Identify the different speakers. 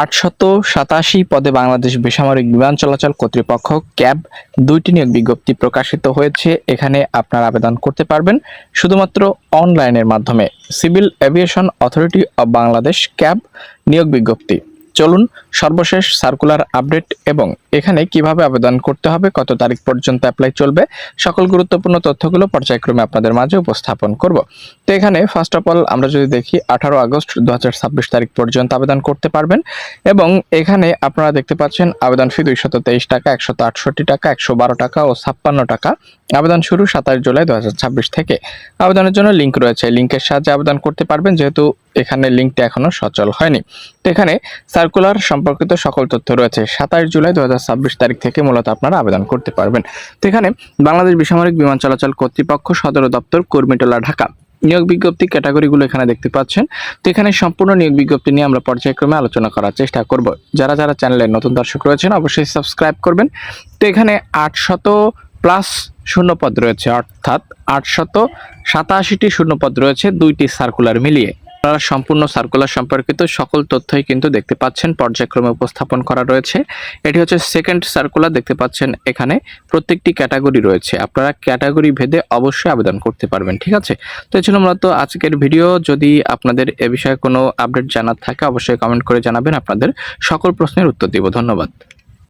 Speaker 1: 887 পদে বাংলাদেশ বেসামরিক বিমান চলাচল কর্তৃপক্ষ ক্যাব 2টি নিয়োগ বিজ্ঞপ্তি প্রকাশিত হয়েছে। এখানে আপনারা আবেদন করতে পারবেন শুধুমাত্র অনলাইনের মাধ্যমে। Civil aviation authority of Bangladesh cab নিয়োগ বিজ্ঞপ্তি। চলুন সর্বশেষ সার্কুলার আপডেট এবং এখানে কিভাবে আবেদন করতে হবে, কত তারিখ পর্যন্ত অ্যাপ্লাই চলবে, সকল গুরুত্বপূর্ণ তথ্যগুলো পর্যায়ক্রমে আপনাদের মাঝে উপস্থাপন করব। তো এখানে ফার্স্ট অফ অল আমরা যদি দেখি 18 আগস্ট 2026 তারিখ পর্যন্ত আবেদন করতে পারবেন এবং এখানে আপনারা দেখতে পাচ্ছেন আবেদন ফি 223 টাকা, 168 টাকা, 112 টাকা ও 56 টাকা। আবেদন শুরু 27 জুলাই 2026 থেকে। আবেদনের জন্য লিঙ্ক রয়েছে, লিঙ্কের সাহায্যে আবেদন করতে পারবেন যেহেতু এখানে লিঙ্কটা এখনো সচল হয়নি। তো এখানে সার্কুলার সম্পর্কিত সকল তথ্য রয়েছে। 27 জুলাই 2026 তারিখ থেকে মূলত আপনারা আবেদন করতে পারবেন। তো এখানে বাংলাদেশ বেসামরিক বিমান চলাচল কর্তৃপক্ষ সদর দপ্তর কুর্মিটোলা ঢাকা নিয়োগ বিজ্ঞপ্তি ক্যাটাগরিগুলো এখানে দেখতে পাচ্ছেন। তো এখানে সম্পূর্ণ নিয়োগ বিজ্ঞপ্তি নিয়ে আমরা পর্যায়ক্রমে আলোচনা করার চেষ্টা করব। যারা যারা চ্যানেলে নতুন দর্শক রয়েছেন অবশ্যই সাবস্ক্রাইব করবেন। তো এখানে 800+ শূন্যপদ রয়েছে, অর্থাৎ 887টি শূন্যপদ রয়েছে 2টি সার্কুলার মিলিয়ে। আপনারা সম্পূর্ণ সার্কুলার সম্পর্কিত সকল তথ্যই কিন্তু দেখতে পাচ্ছেন, পর্যায়ক্রমে উপস্থাপন করা রয়েছে। এটি হচ্ছে সেকেন্ড সার্কুলার, দেখতে পাচ্ছেন এখানে প্রত্যেকটি ক্যাটাগরি রয়েছে। আপনারা ক্যাটাগরি ভেদে অবশ্যই আবেদন করতে পারবেন, ঠিক আছে। তো এই ছিল মূলত আজকের ভিডিও। যদি আপনাদের এ বিষয়ে কোনো আপডেট জানার থাকে অবশ্যই কমেন্ট করে জানাবেন, আপনাদের সকল প্রশ্নের উত্তর দিব। ধন্যবাদ।